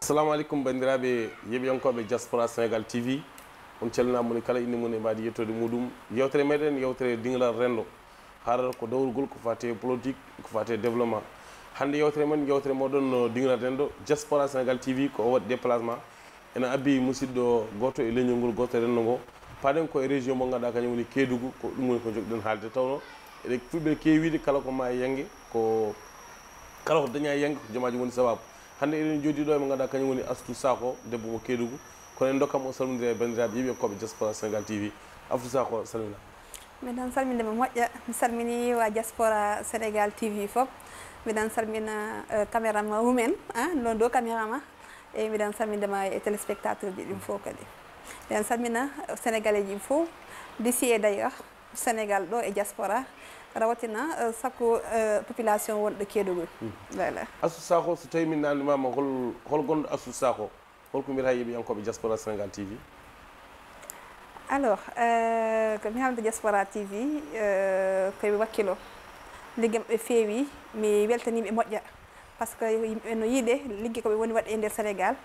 assalamu alaikum bandiraɓe yeɓiyankoɓe diaspora sénégal tv on calminamoni kala inde mum e mbaadi yettode muɗum yewtere meɗen yewtere dinglal rendo haarata ko dawrugol ko fate politique ko fate développement hande yewtere men yewtere moɗon dinglal rendo diaspora sénégal tv ko o waɗi déplacement ene abbi musidɗo goto e leñol ngol goto rendo ngo paɗen koye région mo ganduɗa kañum woni Kédougou ko ɗum woni ko jogɗen haalde tawno eɗe fuɗɓe kewide kala ko ma yangue ko kala ko daña yangue ko jomaji woni sababu hande eɗen jooɗi ɗo mo ganduɗa kañum woni Astou Sakho debbo mo Kédougou kono en dokkam o salmodire e bandiraɓe yeɓiyankoɓe diaspora sénégal tv Astou Sakho salmina miɗen salminima moƴƴa mi salmini wa diaspora sénégal tv fof miɗen salmina caméraman women ɗon ɗo caméra ma e miɗen salmindema e téléspectateur ji ɗin fof kadi miɗen salmina sénégalais ji fof d'ici et d'ailleurs sénégal ɗo e diaspora rawatina sakko population wonɗo Kédougou voilà. Astou Sakho so tawi min namdimama hol gonɗo Astou Sakho holko mbiyata yeɓiyankoɓe diaspora sénégal tv alors ko mi haalde diaspora tv koye wakkilo ligguey maɓɓe feewi mi weltaniɓe moƴƴa par ce que yimɓe no yiiɗe ligguey koɓe woni waɗe e nder sénégal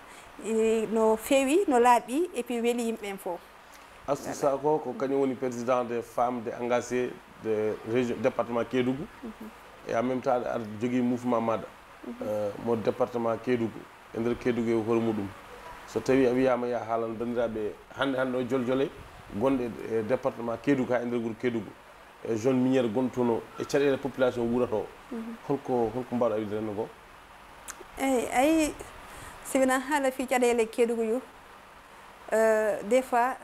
no feewi no laaɓi et puis weeli yimɓe en fof. Astou Sakho ko kañum woni président des femmes de engagé de région département Kédougou et en même temps aɗa jogui mouvement maɗa mo département Kédougou e nder Kédougou e hoore muɗum so tawi a wiyama ya haalan bandiraɓe hande o joljole gonɗe e département Kédougou ha e nder guuro Kédougou e zone miniére gontono e caɗele population wuurato holko mbawɗa wiide renndo ngo eyyi ayi si wona haala fi caɗele Kédougou yu des fois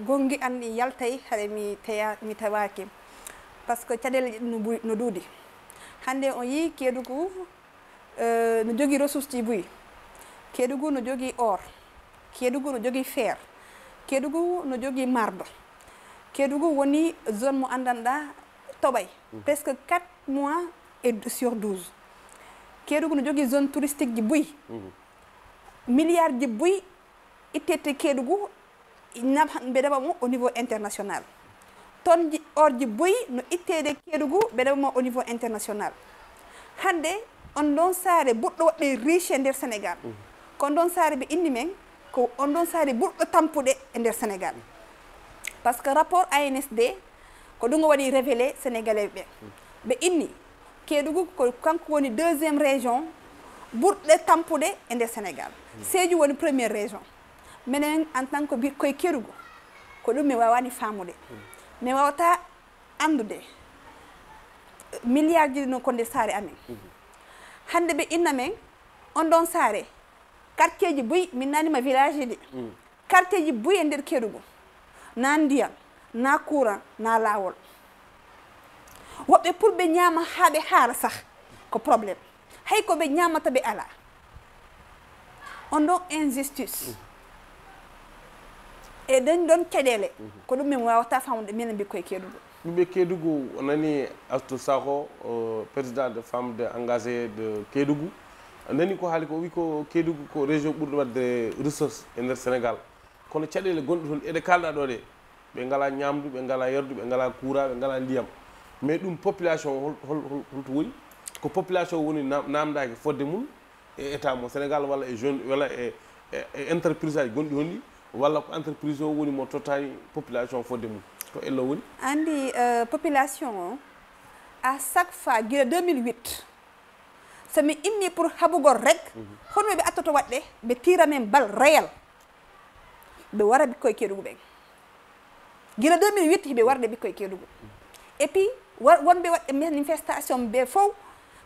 gongi anni yaltay haɗa mi tawaki par ce que caɗele ɗi no duudi hande on yi Kédougou no jogui ressource ji buyi Kédougou no jogui or Kédougou no jogui fer Kédougou no jogui marbre Kédougou woni zone mo andanɗa toɓay presque 4 mois et sur 12 Kédougou no jogui zone touristique ji buyi milliard ji buyi ittete Kédougou ɓe ɗaɓamo au niveau international tonne ji or ji buyi no ittede Kédougou ɓe ɗaɓamo au niveau international hande on ɗon saare ɓurɗo waɗɗe riche e nder sénégal ko on ɗon saare ɓe inni men ko on ɗon saare ɓurɗo tampuɗe e nder sénégal par ce que rapport ANSD ko ɗum o waɗi révélé sénégalais ɓe inni Kédougou ko kanko woni deuxiéme région ɓurɗe tampuɗe e nder sénégal Sédhiou woni première région minen en tant que koye Kédougou ko ɗum mi wawani famude mi wawata andude milliard ji no ko nder saare amen hande ɓe inna men on ɗon saare quartier ji buyi min nanima village ɗi quartier ji buyi e nder Kédougou na ndiyam na courant na lawol woɓɓe pour ɓe ñaama ha ɓe haara sah ko probléme hay ko ɓe ñamata ɓe ala on ɗon injustice e dañ ɗon caɗele ko ɗum min wawata famude minen mbikkoye Kédougou ɓiɓɓe Kédougou o nani Astou Sakho président de femme de engagé de Kédougou nani ko haali ko wi ko Kédougou ko région ɓurɗo wadde ressource e nder sénégal kono caɗele gonɗe toon eɗe kalɗa ɗo ɗe ɓe ngala ñamdu ɓe ngala yerdu ɓe ngala courant ɓe ngala ndiyam mais ɗum population holto woni ko population woni namdaki fodde mum e état mo sénégal walla e jeune walla e entreprise aji gonɗi honni walla ko entreprise o woni mo tottani population fodde mum to ello woni andi population o à chaque fois guila 2008 somi immi pour haɓugol rek hono ɓe attoto waɗɗe ɓe tira men bal réel ɓe wara ɓikkoye Kédougou ɓen guila 2008 hiɓe warde ɓikkoye Kédougou et puis wonɓe waɗɗe manifestation ɓe fof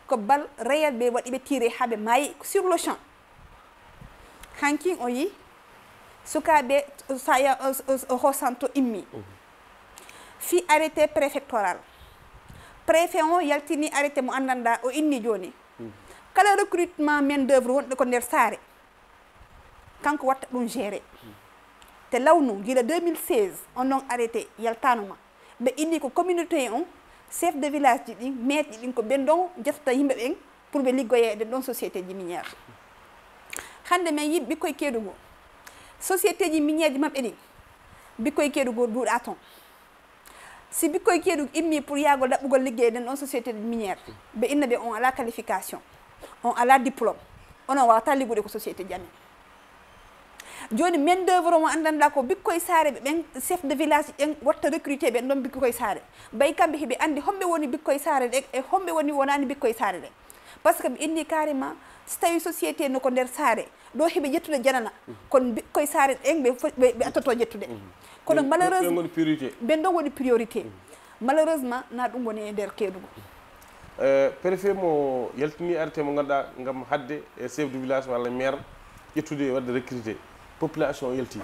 ko bal réel ɓe waɗi ɓe tiré haɓe maayi sur le champ hankin o yi sukaɓe saya hosanto immi fi arrêté préfectoral préfet o yaltini arrêté mo andanɗa o inni joni kala recrutement main d'œuvre wonɗo ko nder saare kanko watta ɗum géré te lawnu guila 2016 on ɗon arrêté yaltanoma ɓe inni ko communauté on chef de village ji ɗin maire ji ɗin ko ɓen ɗon ƴettata yimɓe ɓen pour ɓe liggoye ɗen ɗon société ji miniére hande min yiɓe ɓikkoye Kédougou société ji miniére ji maɓɓe ɗin ɓikkoye Kédougou duuɗa toon si ɓikkoye Kédougou immi pour yaagol ɗaɓɓugol liggey ɗen ɗon société miniére ɓe inna ɓe on ala qualification on ala diplôme onon wawata liggude ko société janni joni main d'œuvre mo andanɗa ko bikkoye saare ɓe ɓen chef de village ƴen watta recruté ɓen ɗon bikkoye saare bay kamɓe heɓe andi homɓe woni bikkoye saare ɗe e homɓe woni wonani bikkoye saare ɗe par ce que ɓe inni carrément so tawi société no ko nder saare ɗo heɓe ƴettude janana kono bikkoye saare ɗen ɓe attoto ƴettude kono malheureusement ɓen ɗon woni priorité malheureusement na ɗum woni e nder Kédougou préfet mo yaltini arrêté mo ganduɗa gam hadde e chef de village walla maire ƴettude wadde recruté population yalti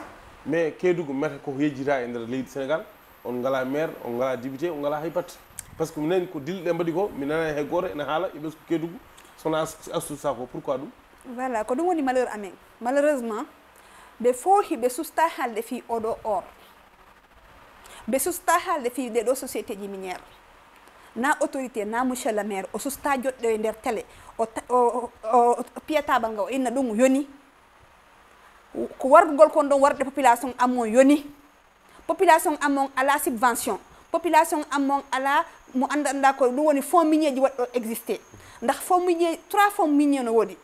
mais Kédougou mete koko yejjita e nder leydi Sénégal on ngala maire on ngala député on ngala hay batte par ce que minen ko dille ɗe mbaɗi ko mi nana hay goto ene haala e ɓesgu Kédougou sona Astou Sakho pourquoi ɗum voilà ko ɗum woni malheur amen malheureusement ɓe foohi ɓe susta haalde fi oɗo or ɓe susta haalde fi ɗeɗo société ji miniére na autorité na monsieur le maire o susta joɗɗo e nder télé o piyatabal ngal o inna ɗum yoni ko wargol kon ɗon warde population ammon yoni population ammon ala subvention population ammon ala mo andanɗa ko ɗum woni fonds minier ji waɗɗo existé ndax fonds minier 3 fonds minier no woodi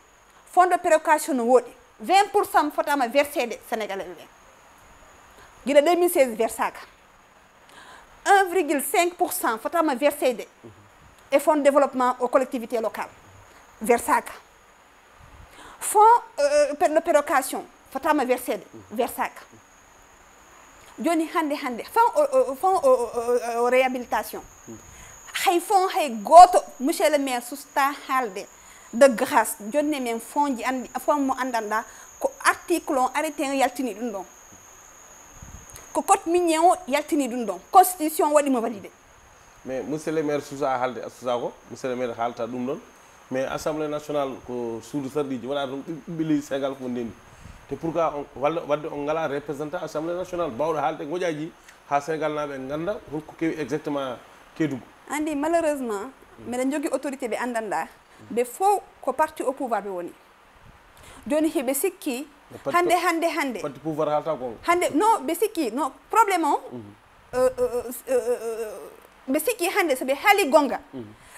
fonds de péréquation no woodi 20% fotama versede sénégalais ɓe guiɗa 2016 versaka 1,5% fotama versede e fonds de développement aux collectivités locales versaka fonds de péréquation fotama versede versaka joni hande fonds réhabilitation hay fonds hay goto monsieur le maire susta haalde de grâce jonni men fonds ji andi fonds mo andanɗa ko article on arrêté o yaltini ɗum ɗon ko code minier o yaltini ɗum ɗon constitution waɗimo validé mais monsieur le maire susa haalde Astou Sakho monsieur le maire haalta ɗum ɗon mais assemblée nationale ko suudu sarɗiji waɗa ɗum ɓiɓɓe leydi Sénégal fof ndendi te pourquoi wadde on ngala représentant assemblée nationale bawɗo haalde goƴaji ha Sénégal naɓe ganda holko kewi exactement Kédougou andi malheureusement miɗen jogui autorité ɓe andanɗa ɓe fof ko parti au pouvoir ɓe woni joni heɓe sikki hande parti pouvoir haalta gonga hande non ɓe sikki non probléme o ɓe sikki hande soɓe haali gonga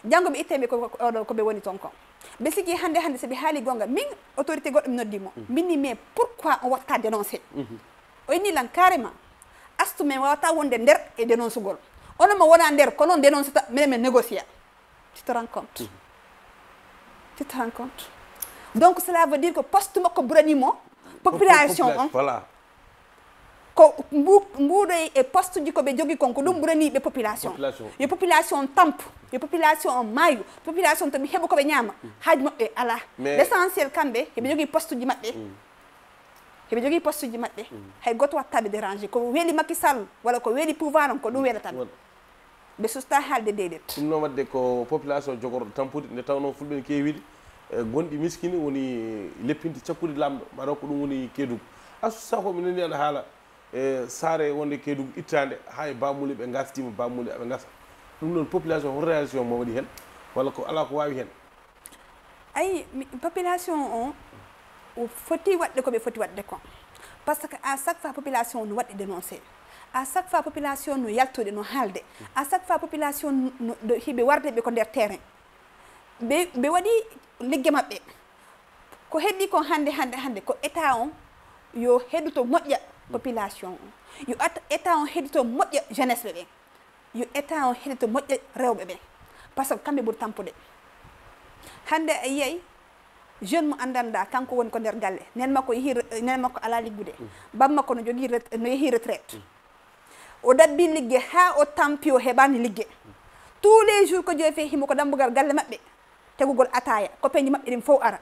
janggo ɓe itteɓe oɗo koɓe woni toon kon ɓe sikki hande soɓe haali gonga min autorité goɗɗo mi noddimo minni mais pourquoi on watta dénoncé o inni lan carrément Astou men wawata wonde nder e dénonce gol onon mo wona nder ko noon dénonce ta minen min négocier tu te rends compte tu te rends compte donc cela veut dire que poste makko ɓuranimo population on voilà ko mbuuɗoy e poste ji ko ɓe jogui kon ko ɗum ɓuraniɓe population yo population tampe yo population o maayo population to ɓe heeɓa koɓe ñaama haaji maɓɓe ala l' essentiel kamɓe heɓe jogui poste ji maɓɓe heɓe jogui poste ji maɓɓe hay goto wattaɓe dérangé ko weeli Macky Sall walla ko weeli pouvoir on ko ɗum welataɓe ɓe susta haalde deɗet ɗum noon wadde ko population jogorɗo tampude nde tawno fulɓe ne kewiɗe gonɗi miskini woni leppinde cakkude lamɗo mbaɗa ko ɗum woni Kédougou Astou Sakho mi nani aɗa haala saare wonde Kédougou ittande hay bamule ɓe gastima bamule aɓe gasa ɗum noon population hol réaction mo waɗi hen walla ko ala ko wawi hen ayi population o foti waɗde koɓe foti waɗde kon par ce que à chaque fois population no waɗi dénoncé à chaque fois population no yaltude no haalde à chaque fois population no hiɓe warde ɓe ko nder terrain ɓe waɗi ligge maɓɓe ko heddi kon hande ko état on yo heɗuto moƴƴa population on yo état on heɗuto moƴƴa jeunesse ɓe ɓen yo état on heɗuto moƴƴa rewɓe ɓen par ce que kamɓe ɓuuri tampude hande a yiyay jeune mo andanɗa kanko woni ko nder galle nen makko ala liggude bammakko no jogui no yeehi retraite o dabbi liggue ha o tampi o heɓani liggue tous les jours ko joyi fe himo ko dambugal galle maɓɓe tegugol ataya copain ji maɓɓe ɗin fof ara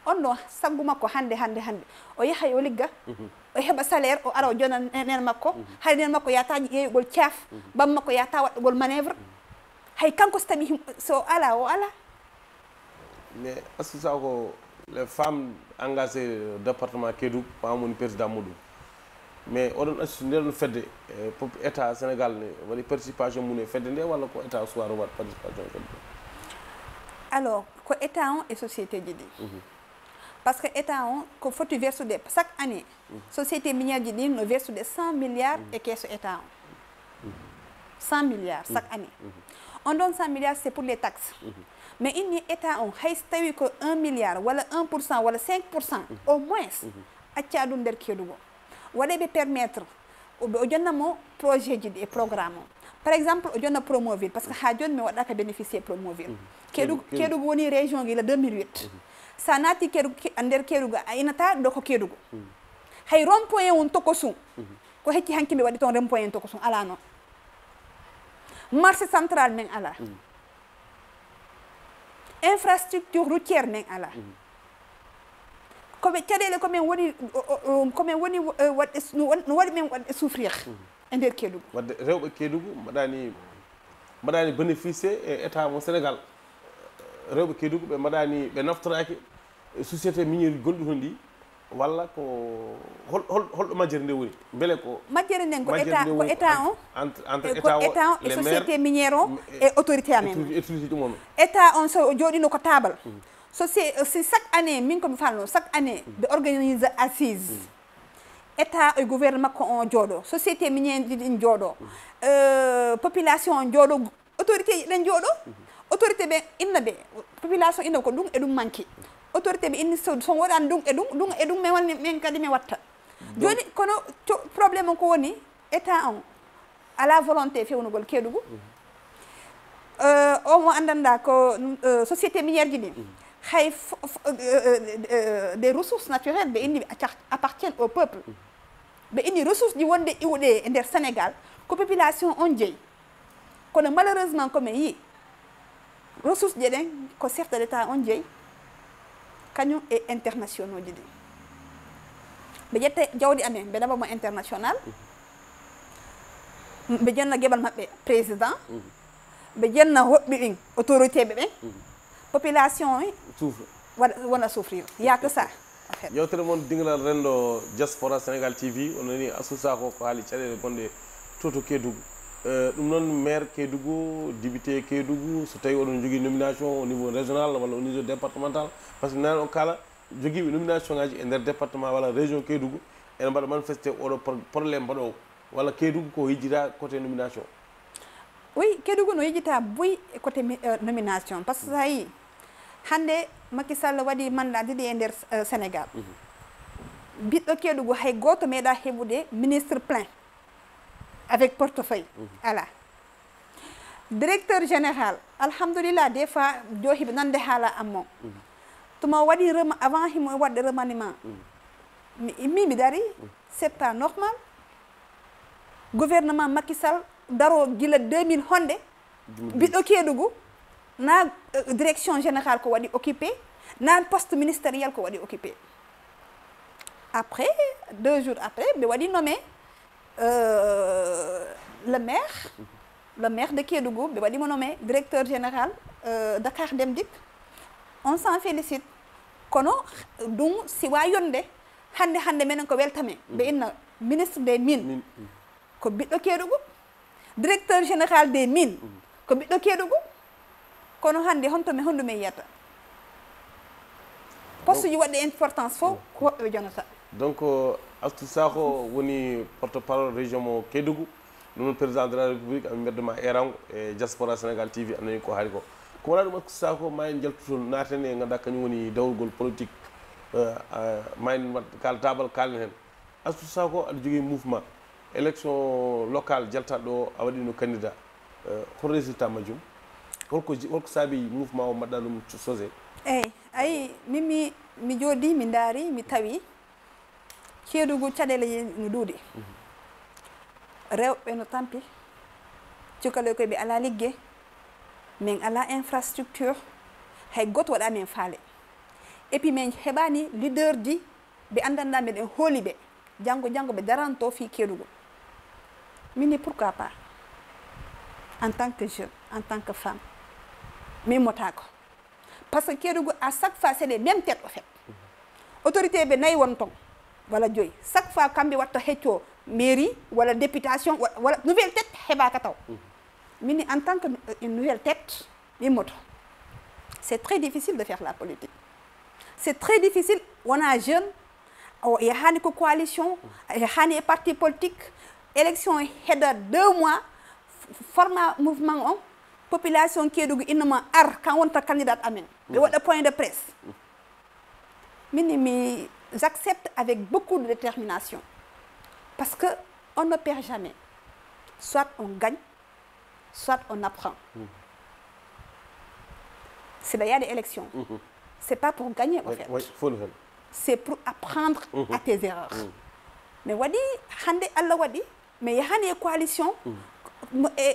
on ɗo saggu makko hande o yahay o ligga o heɓa salaire o ara o jona nen makko hay nen makko yata ƴeewugol caaf bam makko yata waɗɗugol manœuvre hay kanko so tawi so ala o ala mais Astou Sakho les femmes engagées département Kédougou pamoni président muɗum mais oɗon acci nder no fedde état Sénégal ne waɗi participation mum e fedde nde walla ko état suwaro waɗ participation fedde alors ko état on e société ji ɗi par ce que état on ko foti versude chaque année société miniére ji ɗi no versude 100 milliards e keeso état on 100 milliards chaque année on donne 100 milliards c'est pour les taxes mais inni état on hay so tawi ko 1 milliard wala 1% wala 5% au moins acca ɗum nder Kédougou waɗaɓe permettre o jonnamo projet ji ɗi e programme o par exemple o jonna Promoville parce que ha joni mi waɗaka bénéficier Promoville Kédougou woni région gila 2008 sa naati nder Kédougou a inata ɗo ko Kédougou hay rond point won Tokosum ko hecci hanki mi waɗi toon rond point Tokosum ala noon marché central men ala infrastructure routière men ala koɓe caɗele komin woni waɗi men waɗde souffrir e nder Kédougou wadde rewɓe Kédougou mbaɗani bénéficié e état mo Sénégal rewɓe Kédougou ɓe mbaɗani ɓe naftoraki société minière gonɗi toon ɗi walla ko holɗo majjere nde woni beele ko majjere nden ko état on entre état o et société minière o et autorité amen autorité ɗum on état on so jooɗino ko table so si chaque année min komi falno chaque année ɓe organise assise état e gouvernement makko on jooɗo société minière ji ɗin jooɗo population on jooɗo autorité ji ɗen jooɗo autorité ɓe inna ɓe population inna ko ɗum e ɗum manque autorité ɓe inni so waɗani ɗum e ɗum min kadi mi watta joni kono probléme on ko woni état on ala volonté fewnugol Kédougou o mo andanɗa ko société minière ji ɗin hay des ressources naturelles ɓe inni appartiennent au peuple ɓe inni ressource ji wonde iwɗe e nder Sénégal ko population on jeeyi kono malheureusement komin yi ressource je ɗen ko chef de l'état on jeeyi kañum e internationaux ji ɗi ɓe ƴetta jawdi amen ɓe ɗaɓamo international ɓe jenna gueɓal maɓɓe président ɓe jenna hoɓɓi ɗin autorité ɓe ɓen population souffre wona souffrir ya que ça yewtere moon dingalal rendo diaspora Sénégal TV on nani Astou Sakho ko haali caɗele gonɗe to Kédougou ɗum noon maire Kédougou député Kédougou so tawi oɗon jogui nomination au niveau régional walla au niveau départemental par ce que nani on kala joguiɓe nomination ngaji e nder département walla région Kédougou ene mbaɗa manifesté oɗo probléme mbaɗowo walla Kédougou ko hijjita côté nomination oui Kédougou no yejjita boyi e côté nomination par ce que sa yi hande Macky Sall waɗi mandat ɗiɗi e nder Sénégal biɗɗo Kédougou hay goto meeɗa heɓude ministre plein avec portefeuille ala directeur général alhamdulillah des fois johiɓe nande haala ammo tuma waɗi avant himo waɗde remaniement mi dari c'est pas normal gouvernement Macky Sall daro gila 2000 honde biɗɗo Kédougou na direction générale ko waɗi occupé na poste ministériel ko waɗi occupé après 2 jours après ɓe waɗi nommé le maire de Kédougou ɓe waɗimo nommé directeur général Dakar Dem Dikk on s'en félicite kono ɗum siwa yonde hande menen ko weltame ɓe inna ministre des mines ko biɗɗo Kédougou directeur général des mines ko biɗɗo Kédougou kono hande honɗum e yiyata poste ji waɗɗe importance fof ko woɓɓe jonata donc Astou Sakho woni porte parole région mo Kédougou ɗum noon président de la république ami beddoma erango e diaspora Sénégal TV anani ko haali ko wona ɗum Astou Sakho ma en jaltuton naten e ganduɗa kañum woni dawrugol politique ma en wat kal tabal kalne hen Astou Sakho aɗa jogui mouvement élection locale jaltaɗo ɗo a waɗino candidat hol résultat majjum holko saabi mouvement o mbaɗɗa ɗum sosé eyyi ayi mimi mi jooɗi mi daari mi tawi Kédougou caɗele no duuɗi rewɓe no tampi cukaloy koye ɓe ala liggue min ala infrastructure hay goto waɗa men faale et puis min heɓani leader ji ɓe andanɗa meɗen hooli ɓe janggo ɓe daranto fi Kédougou mini pourquoi pas en tant que jeune en tant que femme mi immotako par ce que Kédougou à chaque fois c'est les mêmes têtes au fait autorité ɓe nayyi won ton walla joyi chaque fois kamɓe watta hecco mairie walla députation walla nouvelle tête heɓaka taw mini en tant que une nouvelle tête mi immoto c'est très difficile de faire la politique c'est très difficile wona jeune o yahani ko coalition yahani e parti politique élection heɗa 2 mois format mouvement on population Kédougou inma ar kan wonta candidat amen ɓe waɗa point de presse mais j'accepte avec beaucoup de détermination parce que on ne perd jamais soit on gagne soit on apprend c'est là il y a des élections c'est pas pour gagner en fait c'est pour apprendre à tes erreurs mais wadi hande Allah wadi mais yahani coalition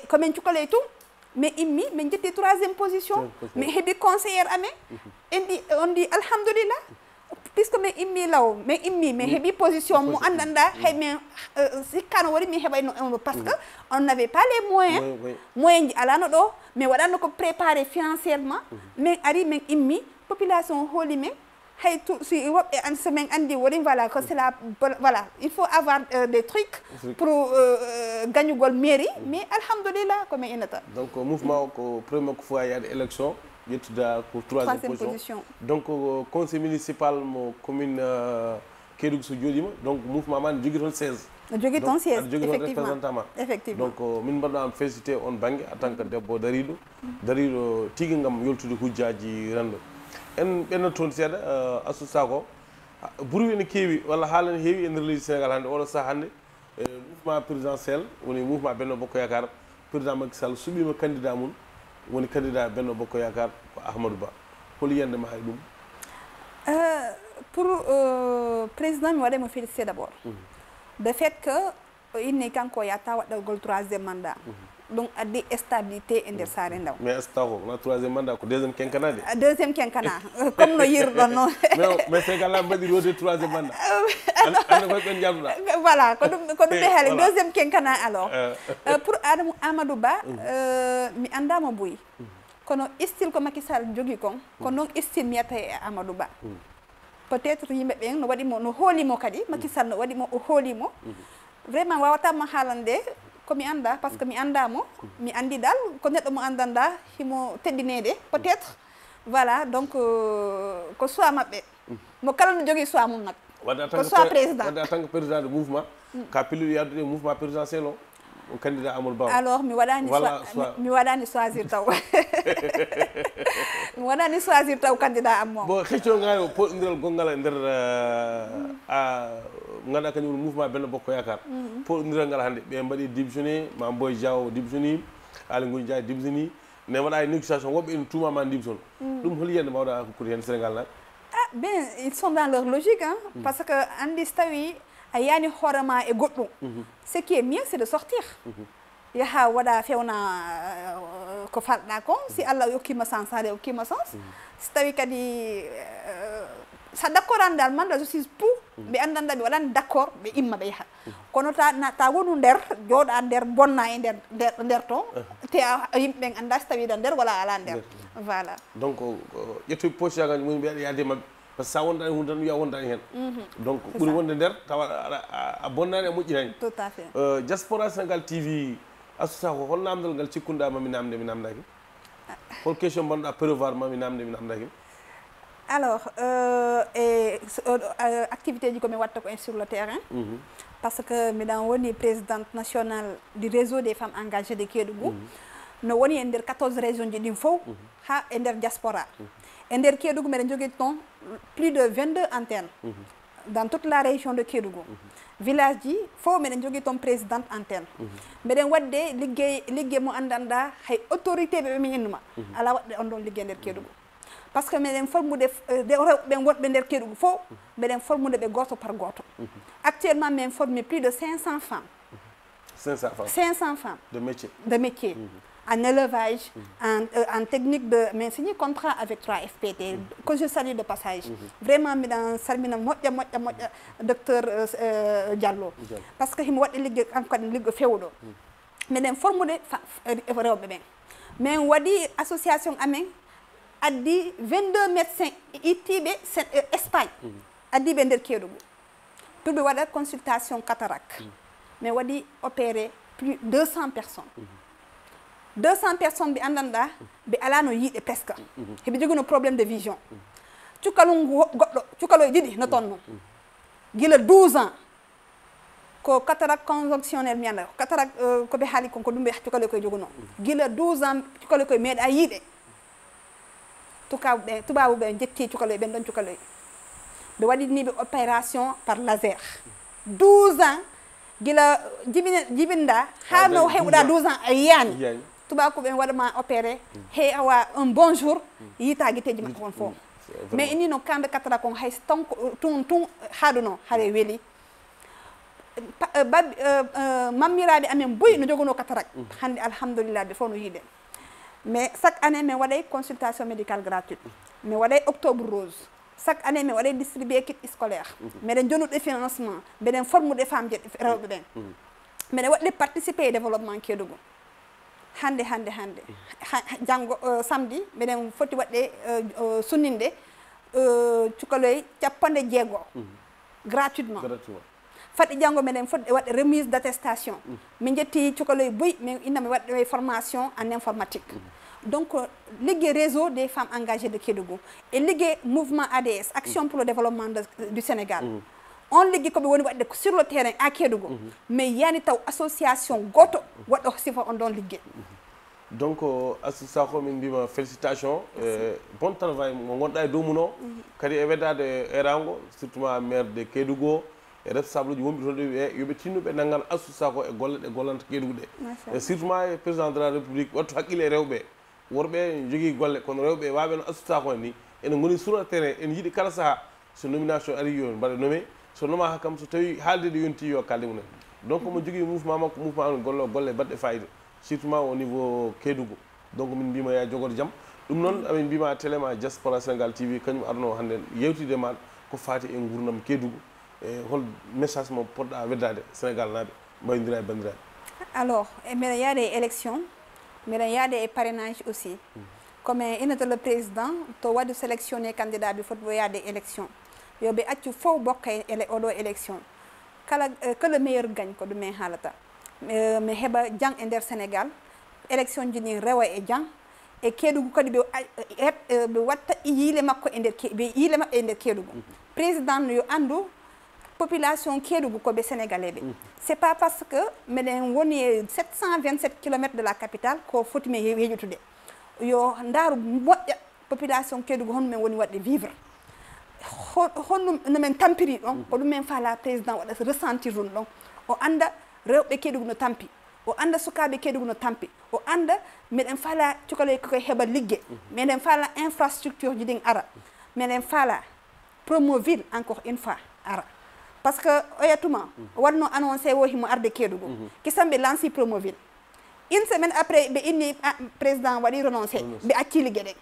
comme tu connais tout mais immi mais j'étais troisième position mais hebi conseillère amé on dit alhamdulillah puisque mais immi law mais immi mais hebi position mu andanda hay mais si kan wari mi hebay no parce que on n'avait pas les moyens ala no do mais wadano ko préparer financièrement mais ari mais immi population holi mais hay tout si wobbe an semaine andi wori voilà que c'est la voilà il faut avoir des trucs pour gagnugol mairie mais alhamdulillah comme inata donc mouvement ko premier fois il y a des élections yettuda ko troisième position donc conseil municipal mo commune Kédougou so jodima donc mouvement man jogi ton 16 jogi ton 16 effectivement donc min mbaɗɗo am félicité on bangue en tant que debbo dariɗo tigui ngam yoltude hujjaji rendo en ɓenno toon seeɗa Astou Sakho ɓuuri ene keewi walla haala ne heewi e nder leydi Sénégal hannde oɗo saha hannde mouvement présidentiel woni mouvement Benno Bokko Yakar président Macky Sall suɓima candidat mum woni candidat Benno Bokko Yakar ko Ahmadou Ba holi yiyande ma hay ɗum pour président mi waɗa mo félicité d'abord de fait que inni kanko yata waɗagol troisiéme mandat donc addi stabilité e nder saare ndaw mais astako na troisième mandat ko deuxième quinquennat de deuxième quinquennat comme no yirɗon noon mais Sénégal la mbaɗi rode troisième mandat ande koye ɓen jalluɗa voilà ko ɗum ɓe haali deuxième quinquennat alors pour Amadou Ba mi andamo boyi kono style ko Macky Sall jogui kon ko noon style mi yetta e Amadou Ba peut être yimɓe ɓen no waɗimo no hoolimo kadi Macky Sall no waɗimo o hoolimo vraiment wawatama haalande komi anda parce que mi andamo mi andi dal ko neɗɗo mo andanda himo teddinede peut être voilà donc ko choix mabɓe mo kala no jogui choix mum nak ko choix président wadde en tant que président de mouvement ka pilluɗo yaddude mouvement présidentiel o candidat Amadou Ba alors mi waɗani choisir taw mi waɗani choisir taw candidat am moom bon heccogaani o poɗodiral gongal e nder ganduɗa kañum woni mouvement Benno Bokko Yakar poɗodiral ngal hannde ɓe mbaɗi démissionné Mame Boye Diao démissionni Aly Ngouille Ndiaye démissionni ne waɗa e négociation woɓɓe ene tuumama démission ɗum holi yiyande mawɗa hakkude hen Sénégal naɓe bien ils sont dans leur logique parce que andi so tawi a yani hoorema e goɗɗum ce qui est mieux c'est de sortir yaha waɗa fewna ko falɗa ko si Allah hokkima sens hade hokkima sens so tawi kadi sa d' accord andal manda je suis pour ɓe andanda ɓe waɗani d' accord ɓe imma ɓe yaha kono ta wonu nder jooɗa nder bonna e nder to te yimɓe ɓen anda so tawiɗa nder wala ala nder voilà donc ƴettoy pochagaji mumen ɓe aɗa yaade mabɓe par ce que sa wondani hunde tan wiya wondani hen donc ɓuuri wonde nder tawa a bonnani a moƴƴinani tout à fait Diaspora Sénégal TV Astou Sakho hol namdal ngal cikkuɗa mami namde mi namdaki hol question mbanɗa prévoir mami namde mi namdaki alors activité ji komi watta ko sur le terrain parce que miɗan woni présidente nationale du réseau des femmes engagées de Kédougou no woni e nder 14 régions ji ɗin fof ha e nder diaspora e nder Kédougou meɗen jogui toon plus de 22 antennes dans toute la région de Kédougou village ji fof meɗen jogui toon présidente antenne meɗen wadde liggey mo andanda hay autorité ɓe min innuma ala waɗde on ɗon liggey nder Kédougou par ce que meɗen formude rewɓe wonɓe nder Kédougou fof meɗen formude ɓe goto par goto actuellement min formé plus de 500 femmes 500 femmes de métier en élevage, en technique de... Mais signé contrat avec 3FPT, que je salue de passage. Vraiment, dans Salmina, docteur Diallo. Parce que je suis encore une ligue féodo. Mais dans formule, mais on dit association Amen a dit 22 médecins ITB Espagne a dit Bender Kédougou. Pour une consultation cataracte. Mais on dit opérer plus de 200 personnes. 200 personnes bi andanda bi alano yiide presque hebi joguno problème de vision cukalum goddo cukaloy didi no tonno gila 12 ans ko cataracte conjonctionnel mi anda cataracte ko ɓe haali konko ɗum ɓe cukalel koye jogono gila 12 ans cukalel koye meeɗa yiiɗe tubabuɓe jetti cukalel ɓen ɗon cukalel ɓe waɗiniɓe opération par laser 12 ans gila jibinɗa ha no heɓuɗa 12 ans a yiyani tubako ɓen waɗama opéré hey awa un bon jour yiita guiteji makko kon fof mais ini no kamɓe cataracte kon hay tun haɗuno haɗa weeli mammiraɓe amen boyi no jogono cataracte hande alhamdulillah ɓe fof no yiiɗe mais chaque année min waɗay consultation médicale gratuite min waɗay octobre rose chaque année min waɗay distribué kit scolaire meɗen jonuɗe financement mbeɗen formude femme je rewɓe ɓen mbeɗen waɗde participé e développement Kédougou hande janggo samedi mbeɗen foti waɗde sunninde cukaloy 60 gratuitement fadde janggo menen fodde wadde remise d'attestation min jetti cukaloy boy min innami wadde formation en informatique donc ligue réseau des femmes engagées de Kédougou et ligue mouvement ADS action pour le développement du Sénégal on ligue ko be woni wadde sur le terrain à Kédougou mais yani taw association goto waddo sifa on don ligue donc association min bima félicitations bon travail mo gonda e domuno kadi e weddade erango surtout maire de Kédougou e responsable ji wonɓe toon ɗo yoɓe tinnuɓe naggan asusa ko e golle ɗe gollanta Kédougou ɗe e surtout e président de la république wattu haqqille e rewɓe worɓe jogui golle kono rewɓe waɓe no asusa ko ni ene goni sur le terrain en yiiɗi kala saaha so nomination ari yo mbaɗa nommé so noma hakkam so tawi haalde ɗe yonti yo kalde mumen donc mo jogui mouvement makko mouvement golle baɗɗe fayida surtout au niveau Kédougou donc min mbima ya jogorde jaam ɗum noon amin mbima téléma Diaspora Sénégal TV kañum arno hande yewtide ma ko fati e gurdam Kédougou e hol message mo poɗɗa weddade Sénégal naaɓe mbayodira e bandiraɓe alors mbiɗa yaade e élection mbiɗa yaade e parrainage aussi comme innata le président to waɗi sélectionné candidat ɓe foti yaade élection yoɓe accu fof bokka oɗo élection kala que le meilleur gagne ko ɗum min haalata mi heɓa jang e nder Sénégal élection ji ɗin rewa e jang e Kédougou kadi ɓe watta yiile makko e nder ɓe yiile maɓɓe e nder Kédougou président yo andu population Kédougou koɓe sénégalais ɓe c'est pas parce que meɗen woni e 727 kilomètres de la capitale ko foti min yeƴutude yo ndaaru moƴƴa population Kédougou hono min woni waɗde vivre honɗum no min tampiri ɗon ko ɗum min faala président waɗa ressentir ɗum ɗon o anda rewɓe Kédougou no tampi o anda sukaɓe Kédougou no tampi o anda meɗen faala cukaloy koye heɓa liggue meɗen faala infrastructure ji ɗin ara meɗen faala Promoville encore une fois ara parce que oyatuma wadno annoncé wo himo arde Kédougou kisamɓe lanci Promoville une semaine après ɓe inni président waɗi renoncé ɓe acci liggue ɗen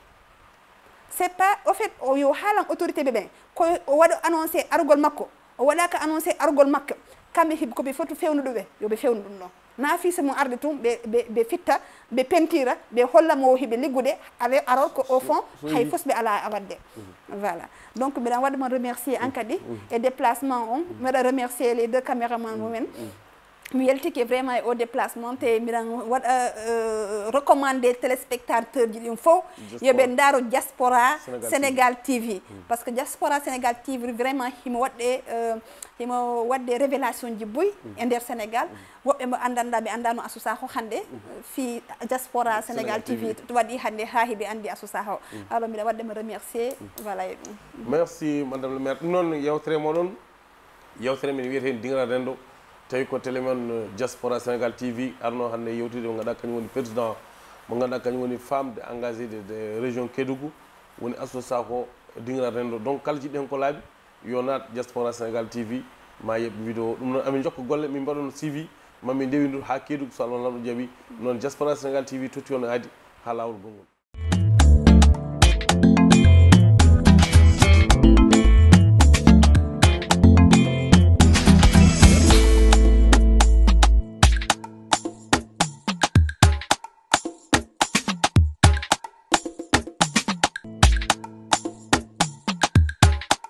c'est pas au fait yo haalan autorité ɓe ɓen ko o waɗa annoncé argol makko o waɗaka annoncé argol makko kamɓe hiɓe koɓe foti fewnuɗo ɓe yoɓe fewnu ɗum ɗon naafisa mum arde tum ɓe fitta ɓe pentira ɓe hollamo hiɓe liggude alors que au fond hay fosɓe ala wadde voilà donc mbiɗan waɗama remercier an kadi e déplacement on mbiɗa remercier les deux caméraman mumen mi yaltike vraiment e o déplacement te mbiɗan waɗa recommandé téléspectateur ji ɗin fof yoɓe ndaaro Diaspora Sénégal TV par ce que Diaspora Sénégal TV vraiment himo waɗde révélation ji boyi e nder Sénégal woɓɓe mo andanɗa ɓe andano asusa ho hannde fi Diaspora Sénégal TV waɗi hannde ha hiɓe andi asusa o alors mbiɗa waɗdema remercier voilà merci madame le maire ɗum noon yewtere moɗon yewtere min wiyete hen Dingra Rendo tawi ko télé men Diaspora Sénégal TV arno hannde yewtide mo ganduɗa kañum woni président mo ganduɗa kañum woni femme de engagé de région Kédougou woni association ko Dingra Rendo donc kala jiɗɗo hen ko laaɓi yo naat Diaspora Sénégal TV ma yeɓ vidéo ɗum noon amin jokka golle min mbaɗon suivi mami ndewindu ha Kédougou so Allah lamɗo jaaɓi noon Diaspora Sénégal TV totti on aadi ha lawol gongol